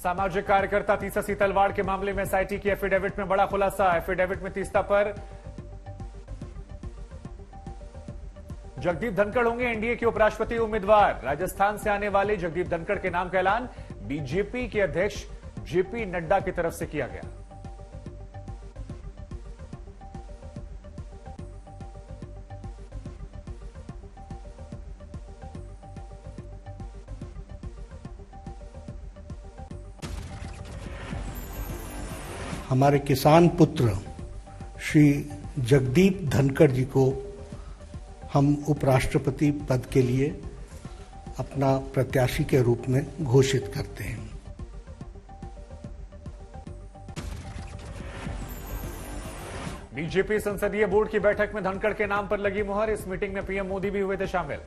सामाजिक कार्यकर्ता तीस्ता सीतलवाड़ के मामले में एसआईटी की एफिडेविट में बड़ा खुलासा। एफिडेविट में तीस्ता पर जगदीप धनखड़ होंगे एनडीए के उपराष्ट्रपति उम्मीदवार। राजस्थान से आने वाले जगदीप धनखड़ के नाम का ऐलान बीजेपी के अध्यक्ष जेपी नड्डा की तरफ से किया गया। हमारे किसान पुत्र श्री जगदीप धनखड़ जी को हम उपराष्ट्रपति पद के लिए अपना प्रत्याशी के रूप में घोषित करते हैं। बीजेपी संसदीय बोर्ड की बैठक में धनखड़ के नाम पर लगी मुहर। इस मीटिंग में पीएम मोदी भी हुए थे शामिल।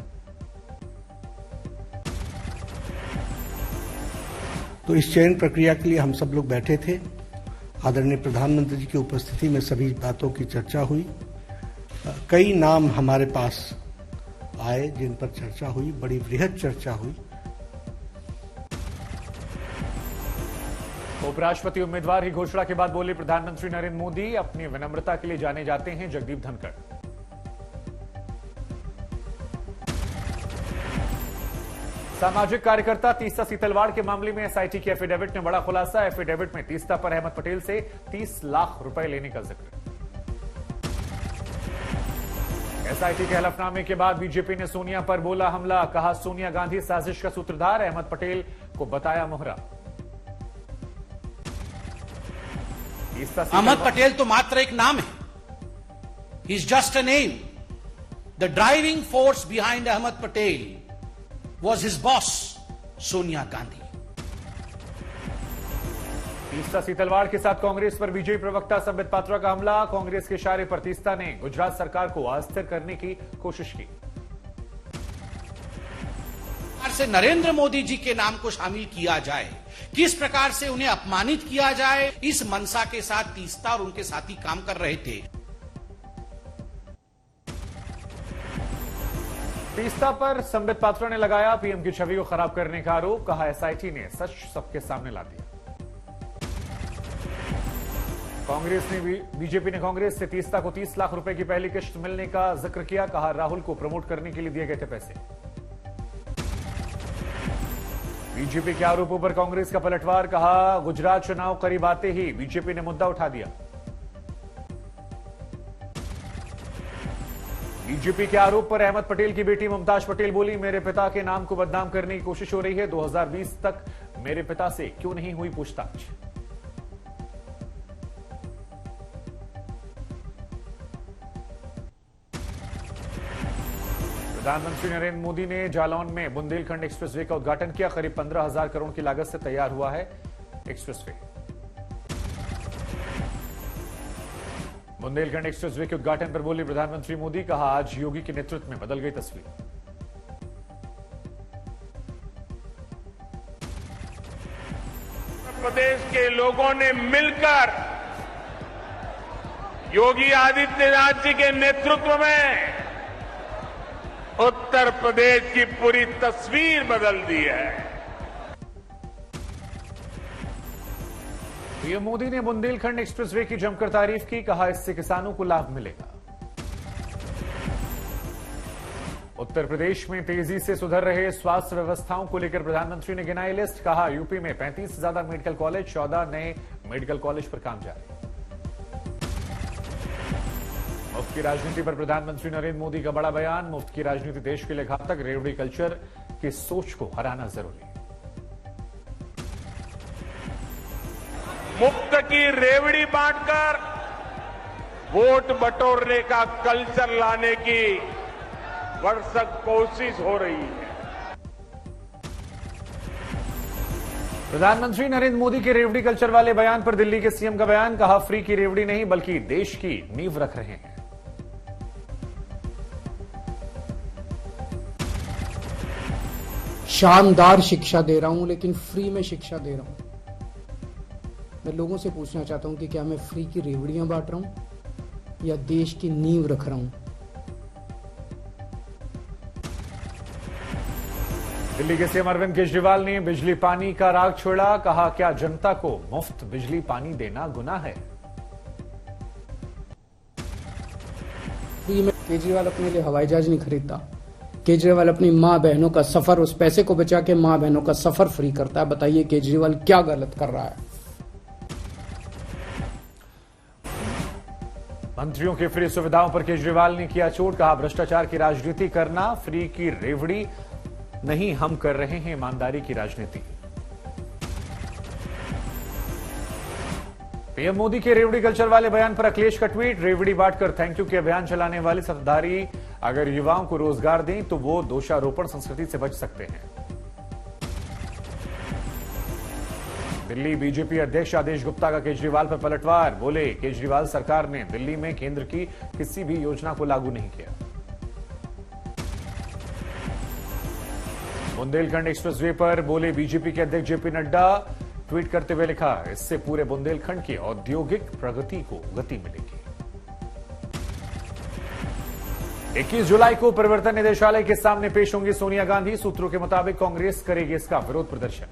तो इस चयन प्रक्रिया के लिए हम सब लोग बैठे थे। आदरणीय प्रधानमंत्री जी की उपस्थिति में सभी बातों की चर्चा हुई। कई नाम हमारे पास आए जिन पर चर्चा हुई, बड़ी वृहद चर्चा हुई। उपराष्ट्रपति उम्मीदवार की घोषणा के बाद बोले प्रधानमंत्री नरेंद्र मोदी, अपनी विनम्रता के लिए जाने जाते हैं जगदीप धनखड़। सामाजिक कार्यकर्ता तीस्ता सीतलवाड़ के मामले में एसआईटी की एफिडेविट में बड़ा खुलासा। एफिडेविट में तीस्ता पर अहमद पटेल से 30 लाख रुपए लेने का जिक्र। एसआईटी के हलफनामे के बाद बीजेपी ने सोनिया पर बोला हमला। कहा सोनिया गांधी साजिश का सूत्रधार, अहमद पटेल को बताया मोहरा। अहमद पटेल तो मात्र एक नाम है, he is just a name. The driving force behind Ahmed Patel was his boss, Sonia Gandhi. Teesta Setalvad के साथ कांग्रेस पर बीजेपी प्रवक्ता संबित पात्रा का हमला। कांग्रेस के इशारे पर तीस्ता ने गुजरात सरकार को अस्थिर करने की कोशिश की। से नरेंद्र मोदी जी के नाम को शामिल किया जाए, किस प्रकार से उन्हें अपमानित किया जाए, इस मंशा के साथ तीस्ता और उनके साथी काम कर रहे थे। तीस्ता पर संबित पात्रा ने लगाया पीएम की छवि को खराब करने का आरोप। कहा एसआईटी ने सच सबके सामने ला दिया। बीजेपी ने कांग्रेस से तीस्ता को 30 लाख रुपए की पहली किश्त मिलने का जिक्र किया। कहा राहुल को प्रमोट करने के लिए दिए गए थे पैसे। बीजेपी के आरोपों पर कांग्रेस का पलटवार। कहा गुजरात चुनाव करीब आते ही बीजेपी ने मुद्दा उठा दिया। बीजेपी के आरोप पर अहमद पटेल की बेटी मुमताज पटेल बोली, मेरे पिता के नाम को बदनाम करने की कोशिश हो रही है। 2020 तक मेरे पिता से क्यों नहीं हुई पूछताछ। प्रधानमंत्री नरेंद्र मोदी ने जालौन में बुंदेलखंड एक्सप्रेसवे का उद्घाटन किया। करीब 15,000 करोड़ की लागत से तैयार हुआ है एक्सप्रेसवे। बुंदेलखंड एक्सप्रेसवे के उद्घाटन पर बोले प्रधानमंत्री मोदी। कहा आज योगी के नेतृत्व में बदल गई तस्वीर। प्रदेश के लोगों ने मिलकर योगी आदित्यनाथ जी के नेतृत्व में उत्तर प्रदेश की पूरी तस्वीर बदल दी है। पीएम मोदी ने बुंदेलखंड एक्सप्रेसवे की जमकर तारीफ की। कहा इससे किसानों को लाभ मिलेगा। उत्तर प्रदेश में तेजी से सुधर रहे स्वास्थ्य व्यवस्थाओं को लेकर प्रधानमंत्री ने गिनाई लिस्ट। कहा यूपी में 35 से ज्यादा मेडिकल कॉलेज, 14 नए मेडिकल कॉलेज पर काम जारी। मुफ्त की राजनीति पर प्रधानमंत्री नरेंद्र मोदी का बड़ा बयान। मुफ्त की राजनीति देश के लिए घातक, रेवड़ी कल्चर की सोच को हराना जरूरी। मुफ्त की रेवड़ी बांटकर वोट बटोरने का कल्चर लाने की भरसक कोशिश हो रही है। प्रधानमंत्री नरेंद्र मोदी के रेवड़ी कल्चर वाले बयान पर दिल्ली के सीएम का बयान। कहा फ्री की रेवड़ी नहीं बल्कि देश की नींव रख रहे हैं। शानदार शिक्षा दे रहा हूं, लेकिन फ्री में शिक्षा दे रहा हूं। मैं लोगों से पूछना चाहता हूं कि क्या मैं फ्री की रेवड़ियां बांट रहा हूं या देश की नींव रख रहा हूं। दिल्ली के सीएम अरविंद केजरीवाल ने बिजली पानी का राग छोड़ा। कहा, क्या जनता को मुफ्त बिजली पानी देना गुनाह है? केजरीवाल अपने लिए हवाई जहाज नहीं खरीदता। केजरीवाल अपनी माँ बहनों का सफर, उस पैसे को बचा के माँ बहनों का सफर फ्री करता है। बताइए केजरीवाल क्या गलत कर रहा है? मंत्रियों की फ्री सुविधाओं पर केजरीवाल ने किया चोट। कहा, भ्रष्टाचार की राजनीति करना, फ्री की रेवड़ी नहीं, हम कर रहे हैं ईमानदारी की राजनीति। पीएम मोदी के रेवड़ी कल्चर वाले बयान पर अखिलेश का ट्वीट। रेवड़ी बांटकर थैंक यू के अभियान चलाने वाले सत्ताधारी अगर युवाओं को रोजगार दें तो वो दोषारोपण संस्कृति से बच सकते हैं। दिल्ली बीजेपी अध्यक्ष आदेश गुप्ता का केजरीवाल पर पलटवार। बोले, केजरीवाल सरकार ने दिल्ली में केंद्र की किसी भी योजना को लागू नहीं किया। बुंदेलखंड एक्सप्रेसवे पर बोले बीजेपी के अध्यक्ष जेपी नड्डा। ट्वीट करते हुए लिखा, इससे पूरे बुंदेलखंड की औद्योगिक प्रगति को गति मिलेगी। 21 जुलाई को परिवर्तन निदेशालय के सामने पेश होंगी सोनिया गांधी। सूत्रों के मुताबिक कांग्रेस करेगी इसका विरोध प्रदर्शन।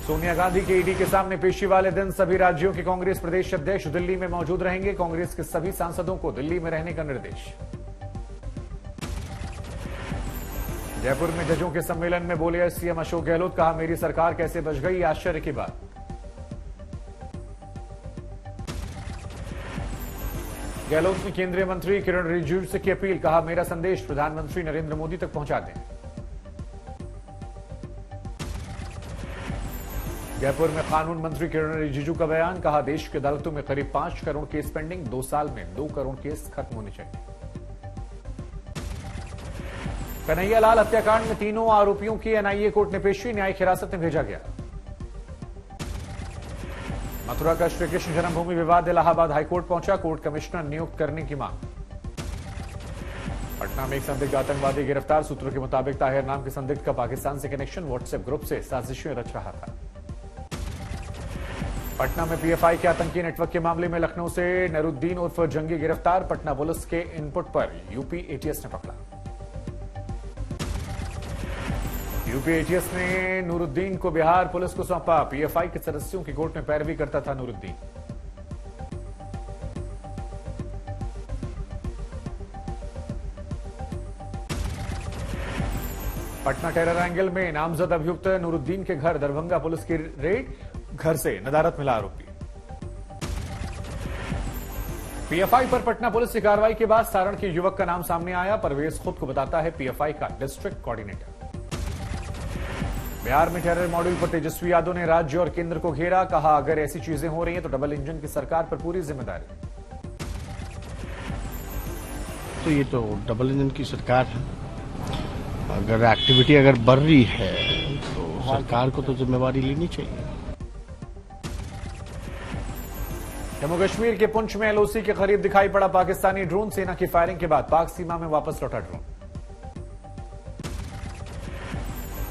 सोनिया गांधी के ईडी के सामने पेशी वाले दिन सभी राज्यों के कांग्रेस प्रदेश अध्यक्ष दिल्ली में मौजूद रहेंगे। कांग्रेस के सभी सांसदों को दिल्ली में रहने का निर्देश। जयपुर में जजों के सम्मेलन में बोले सीएम अशोक गहलोत। कहा, मेरी सरकार कैसे बच गई, आश्चर्य की बात। गहलोत ने केंद्रीय मंत्री किरण रिजिजू से की अपील। कहा, मेरा संदेश प्रधानमंत्री नरेंद्र मोदी तक पहुंचा दें। जयपुर में कानून मंत्री किरण रिजिजू का बयान। कहा, देश की अदालतों में करीब 5 करोड़ केस पेंडिंग, 2 साल में 2 करोड़ केस खत्म होने चाहिए। कन्हैया लाल हत्याकांड में तीनों आरोपियों की एनआईए कोर्ट ने पेशी, न्यायिक हिरासत में भेजा गया। मथुरा का श्री कृष्ण जन्मभूमि विवाद इलाहाबाद हाईकोर्ट पहुंचा। कोर्ट कमिश्नर नियुक्त करने की मांग। पटना में एक संदिग्ध आतंकवादी गिरफ्तार। सूत्रों के मुताबिक ताहिर नाम के संदिग्ध का पाकिस्तान से कनेक्शन, व्हाट्सएप ग्रुप से साजिशें रच रहा था। पटना में पीएफआई के आतंकी नेटवर्क के मामले में लखनऊ से नरुद्दीन उर्फ जंगी गिरफ्तार। पटना पुलिस के इनपुट पर यूपी एटीएस ने पकड़ा। यूपी एटीएस ने नूरुद्दीन को बिहार पुलिस को सौंपा। पीएफआई के सदस्यों की कोर्ट में पैरवी करता था नूरुद्दीन। पटना टेरर एंगल में नामजद अभियुक्त नूरुद्दीन के घर दरभंगा पुलिस की रेड। घर से नदारत मिला आरोपी। पीएफआई पर पटना पुलिस की कार्रवाई के बाद सारण के युवक का नाम सामने आया। परवेज खुद को बताता है पीएफआई का डिस्ट्रिक्ट कोऑर्डिनेटर। बिहार में टेरर मॉड्यूल पर तेजस्वी यादव ने राज्य और केंद्र को घेरा। कहा, अगर ऐसी चीजें हो रही हैं तो डबल इंजन की सरकार पर पूरी जिम्मेदारी। तो ये तो डबल इंजन की सरकार है। अगर एक्टिविटी अगर बढ़ रही है तो सरकार को तो जिम्मेवारी लेनी चाहिए। जम्मू कश्मीर के पुंछ में एलओसी के करीब दिखाई पड़ा पाकिस्तानी ड्रोन। सेना की फायरिंग के बाद पाक सीमा में वापस लौटा ड्रोन।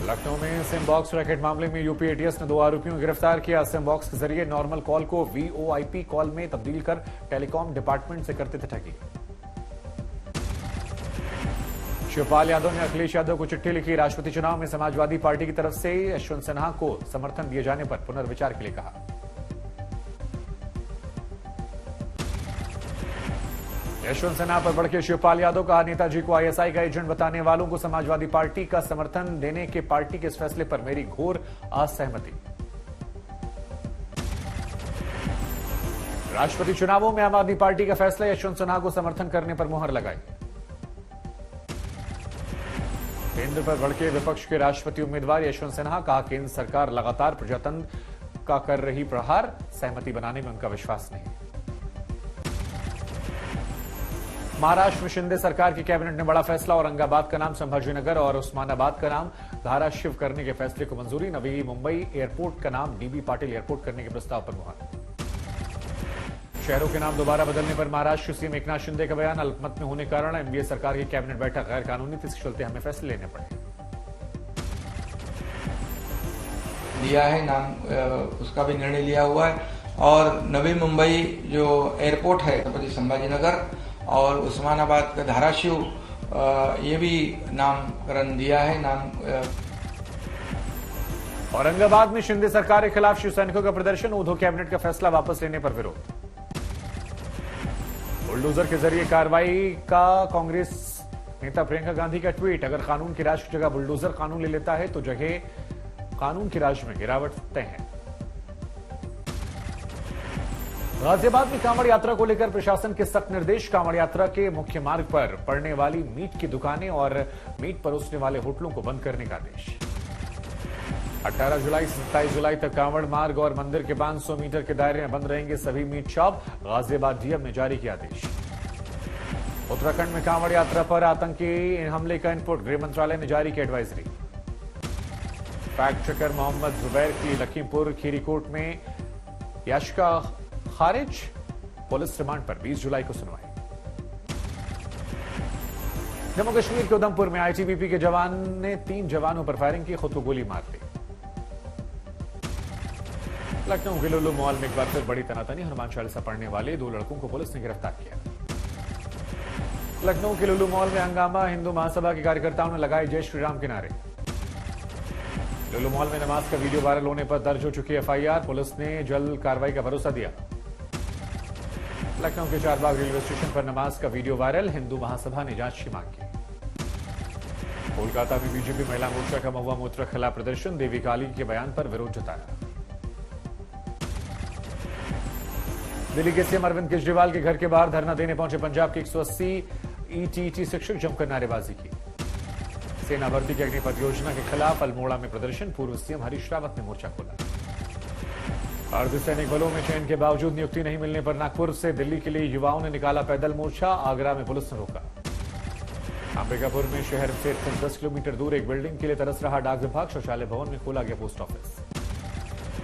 लखनऊ में सिमबॉक्स रैकेट मामले में यूपी एटीएस ने 2 आरोपियों को गिरफ्तार किया। सिमबॉक्स के जरिए नॉर्मल कॉल को वीओआईपी कॉल में तब्दील कर टेलीकॉम डिपार्टमेंट से करते थे ठगी। शिवपाल यादव ने अखिलेश यादव को चिट्ठी लिखी। राष्ट्रपति चुनाव में समाजवादी पार्टी की तरफ से यशवंत सिन्हा को समर्थन दिए जाने पर पुनर्विचार के लिए कहा। यशवंत सिन्हा पर भड़के शिवपाल यादव। कहा, नेताजी को आईएसआई का एजेंट बताने वालों को समाजवादी पार्टी का समर्थन देने के पार्टी के इस फैसले पर मेरी घोर असहमति। राष्ट्रपति चुनावों में आम आदमी पार्टी का फैसला, यशवंत सिन्हा को समर्थन करने पर मुहर लगाई। केंद्र पर भड़के विपक्ष के राष्ट्रपति उम्मीदवार यशवंत सिन्हा। कहा, केंद्र सरकार लगातार प्रजातंत्र का कर रही प्रहार, सहमति बनाने में उनका विश्वास नहीं। महाराष्ट्र में शिंदे सरकार की कैबिनेट ने बड़ा फैसला। औरंगाबाद का नाम संभाजीनगर और उस्मानाबाद का नाम धाराशिव करने के फैसले को मंजूरी। नवी मुंबई एयरपोर्ट का नाम डीबी पाटिल एयरपोर्ट करने के प्रस्ताव पर मुहर। शहरों के नाम दोबारा बदलने पर महाराष्ट्र सीएम एकनाथ शिंदे का बयान। अल्पमत में होने कारण एनडीए सरकार की कैबिनेट बैठक गैर कानूनी थी, इसके चलते हमें फैसले लेने पड़े। दिया है नाम, उसका भी निर्णय लिया हुआ है। और नवी मुंबई जो एयरपोर्ट है छत्रपति संभाजीनगर और उस्मानाबाद का धाराशिव ये भी नामकरण दिया है। औरंगाबाद में शिंदे सरकार के खिलाफ शिव सैनिकों का प्रदर्शन, उद्धव कैबिनेट का फैसला वापस लेने पर विरोध। बुलडोजर के जरिए कार्रवाई का कांग्रेस नेता प्रियंका गांधी का ट्वीट, अगर कानून की राज की जगह बुलडोजर कानून ले लेता है तो जगह कानून की राज में गिरावट तय है। गाजियाबाद में कांवड़ यात्रा को लेकर प्रशासन के सख्त निर्देश, कांवड़ यात्रा के मुख्य मार्ग पर पड़ने वाली मीट की दुकानें और मीट परोसने वाले होटलों को बंद करने का आदेश। 18 जुलाई से 27 जुलाई तक कांवड़ मार्ग और मंदिर के 500 मीटर के दायरे में बंद रहेंगे सभी मीट शॉप, गाजियाबाद डीएम ने जारी किया आदेश। उत्तराखंड में कांवड़ यात्रा पर आतंकी हमले का इनपुट, गृह मंत्रालय ने जारी की advisory. Fact checker Mohammed Zubair की लखीमपुर खीरी कोर्ट में याचिका खारिज, पुलिस रिमांड पर 20 जुलाई को सुनवाई। जम्मू कश्मीर के उधमपुर में आईटीबीपी के जवान ने 3 जवानों पर फायरिंग की, खुद को गोली मार दी। लखनऊ के लुल्लू मॉल में एक बार फिर बड़ी तनातनी, हनुमान चालीसा पढ़ने वाले 2 लड़कों को पुलिस ने गिरफ्तार किया। लखनऊ के लुल्लू मॉल में हंगामा, हिंदू महासभा के कार्यकर्ताओं ने लगाए जय श्री राम के नारे। लुल्लू मॉल में नमाज का वीडियो वायरल होने पर दर्ज हो चुकी एफआईआर, पुलिस ने जल्द कार्रवाई का भरोसा दिया। लखनऊ के चारबाग रेलवे स्टेशन पर नमाज का वीडियो वायरल, हिंदू महासभा ने जांच की मांग की। कोलकाता में बीजेपी महिला मोर्चा का महुआ मोर्चा खिलाफ प्रदर्शन, देवी काली के बयान पर विरोध जताया। दिल्ली के सीएम अरविंद केजरीवाल के घर के बाहर धरना देने पहुंचे पंजाब के 180 ईटीटी शिक्षक, जमकर नारेबाजी की। सेना भर्ती की अग्निपथ योजना के खिलाफ अल्मोड़ा में प्रदर्शन, पूर्व सीएम हरीश रावत ने मोर्चा खोला। अर्धसैनिक बलों में चयन के बावजूद नियुक्ति नहीं मिलने पर नागपुर से दिल्ली के लिए युवाओं ने निकाला पैदल मोर्चा, आगरा में पुलिस ने रोका। अंबिकापुर में शहर से 10 किलोमीटर दूर एक बिल्डिंग के लिए तरस रहा डाक विभाग, शौचालय भवन में खोला गया पोस्ट ऑफिस।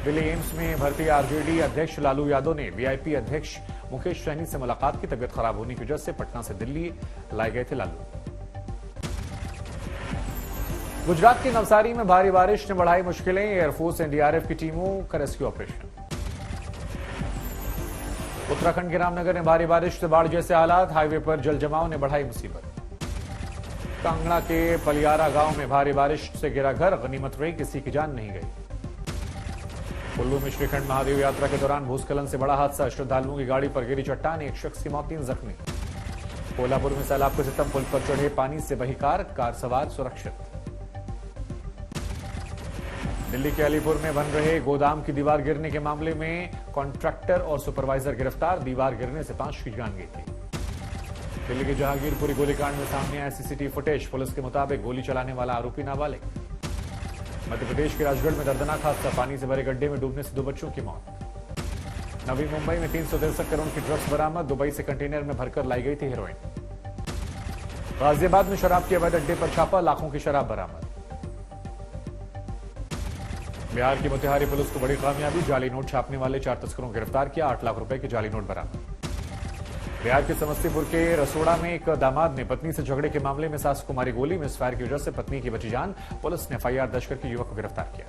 दिल्ली एम्स में भर्ती आरजेडी अध्यक्ष लालू यादव ने वीआईपी अध्यक्ष मुकेश सहनी से मुलाकात की, तबियत खराब होने की वजह से पटना से दिल्ली लाए गए थे लालू। गुजरात के नवसारी में भारी बारिश ने बढ़ाई मुश्किलें, एयरफोर्स एनडीआरएफ की टीमों का रेस्क्यू ऑपरेशन। उत्तराखंड के रामनगर में भारी बारिश से बाढ़ जैसे हालात, हाईवे पर जल जमाव ने बढ़ाई मुसीबत। कांगड़ा के पलियारा गांव में भारी बारिश से गिरा घर, गनीमत रही किसी की जान नहीं गई। कुल्लू में श्रीखंड महादेव यात्रा के दौरान भूस्खलन से बड़ा हादसा, श्रद्धालुओं की गाड़ी पर गिरी चट्टान, 1 शख्स की मौत, 3 जख्मी। कोल्हापुर में सैलाब के सितम, पुल पर चढ़े पानी से बही कार सवार सुरक्षित। दिल्ली के अलीपुर में बन रहे गोदाम की दीवार गिरने के मामले में कॉन्ट्रैक्टर और सुपरवाइजर गिरफ्तार, दीवार गिरने से 5 की जान गई थी। दिल्ली के जहांगीरपुरी गोलीकांड में सामने आया सीसीटीवी फुटेज, पुलिस के मुताबिक गोली चलाने वाला आरोपी नाबालिग। मध्य प्रदेश के राजगढ़ में दर्दनाक हादसा, पानी से भरे गड्ढे में डूबने से 2 बच्चों की मौत। नवी मुंबई में 363 करोड़ की ड्रग्स बरामद, दुबई से कंटेनर में भरकर लाई गई थी हेरोइन। गाजियाबाद में शराब के अवैध अड्डे पर छापा, लाखों की शराब बरामद। बिहार की मोतिहारी पुलिस को बड़ी कामयाबी, जाली नोट छापने वाले 4 तस्करों को गिरफ्तार किया, 8 लाख रुपए के जाली नोट बरामद। बिहार के समस्तीपुर के रसोड़ा में एक दामाद ने पत्नी से झगड़े के मामले में सास को मारी गोली, मिसफायर की वजह से पत्नी की बची जान, पुलिस ने एफआईआर दर्ज करके युवक को गिरफ्तार किया।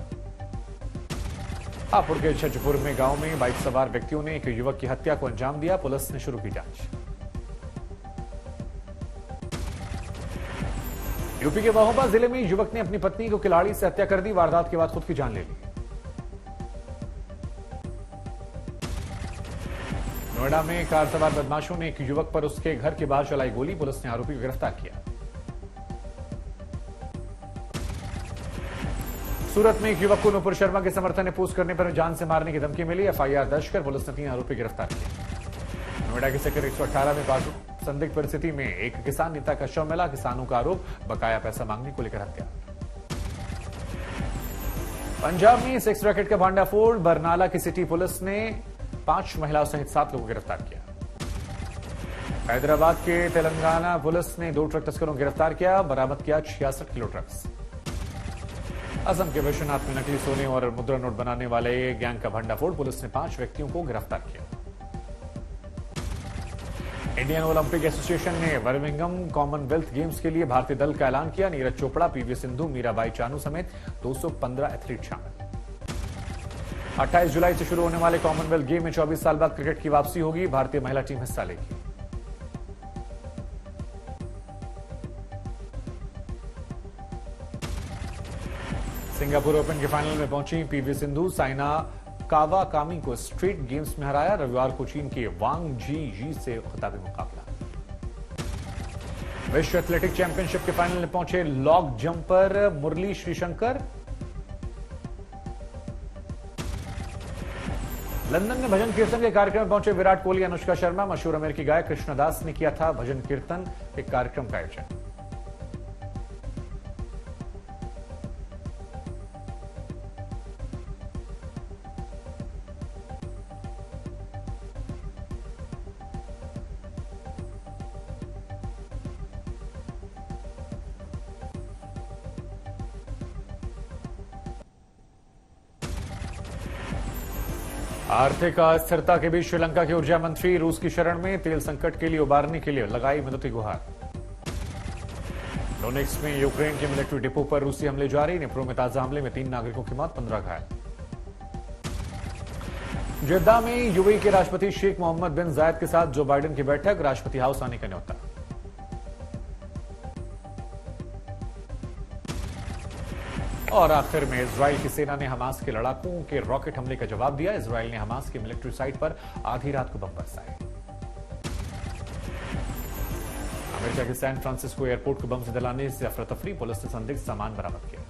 हापुड़ के छजपुर में गांव में बाइक सवार व्यक्तियों ने एक युवक की हत्या को अंजाम दिया, पुलिस ने शुरू की जांच। यूपी के महोबा जिले में युवक ने अपनी पत्नी को कुल्हाड़ी से हत्या कर दी, वारदात के बाद खुद की जान ले ली। नोएडा में कार सवार बदमाशों ने एक युवक पर उसके घर के बाहर चलाई गोली, पुलिस ने आरोपी को गिरफ्तार किया। सूरत में एक युवक को नुपुर शर्मा के समर्थन में पोस्ट करने पर जान से मारने की धमकी मिली, एफआईआर दर्ज कर पुलिस ने 3 आरोपी गिरफ्तार किए। नोएडा के सेक्टर 118 में संदिग्ध परिस्थिति में एक किसान नेता का शव मिला, किसानों का आरोप बकाया पैसा मांगने को लेकर हत्या। पंजाब में सेक्स रैकेट का भांडाफोड़, बरनाला की सिटी पुलिस ने 5 महिलाओं सहित 7 लोगों को गिरफ्तार किया। हैदराबाद के तेलंगाना पुलिस ने 2 ट्रक तस्करों को गिरफ्तार किया, बरामद किया 66 किलो ड्रग्स। असम के विश्वनाथ में नकली सोने और मुद्रा नोट बनाने वाले गैंग का भंडाफोड़, पुलिस ने 5 व्यक्तियों को गिरफ्तार किया। इंडियन ओलंपिक एसोसिएशन ने बर्मिंघम कॉमनवेल्थ गेम्स के लिए भारतीय दल का ऐलान किया, नीरज चोपड़ा, पीवी सिंधु, मीराबाई चानू समेत 215 एथलीट शामिल। 28 जुलाई से शुरू होने वाले कॉमनवेल्थ गेम में 24 साल बाद क्रिकेट की वापसी होगी, भारतीय महिला टीम हिस्सा लेगी। सिंगापुर ओपन के फाइनल में पहुंची पीवी सिंधु। साइना कावाकामी को स्ट्रेट गेम्स में हराया। रविवार को चीन के वांग जी से खिताबी मुकाबला। विश्व एथलेटिक चैंपियनशिप के फाइनल में पहुंचे लॉन्ग जंपर मुरली श्रीशंकर। लंदन में भजन कीर्तन के कार्यक्रम में पहुंचे विराट कोहली, अनुष्का शर्मा। मशहूर अमेरिकी गायक कृष्णदास ने किया था भजन कीर्तन एक कार्यक्रम का आयोजन। आर्थिक अस्थिरता के बीच श्रीलंका के ऊर्जा मंत्री रूस की शरण में। तेल संकट के लिए उबारने के लिए लगाई मदद की गुहार। डोनेट्स्क में यूक्रेन के मिलिट्री डिपो पर रूसी हमले जारी। निप्रो में ताजा हमले में 3 नागरिकों की मौत, 15 घायल। जेद्दा में यूएई के राष्ट्रपति शेख मोहम्मद बिन जायद के साथ जो बाइडेन की बैठक। राष्ट्रपति हाउस आने का न्योता। और आखिर में इजराइल की सेना ने हमास के लड़ाकों के रॉकेट हमले का जवाब दिया। इजराइल ने हमास की मिलिट्री साइट पर आधी रात को बम बरसाए। अमेरिका के सैन फ्रांसिस्को एयरपोर्ट को बम से जलाने से अफरा तफरी। पुलिस ने संदिग्ध सामान बरामद किया।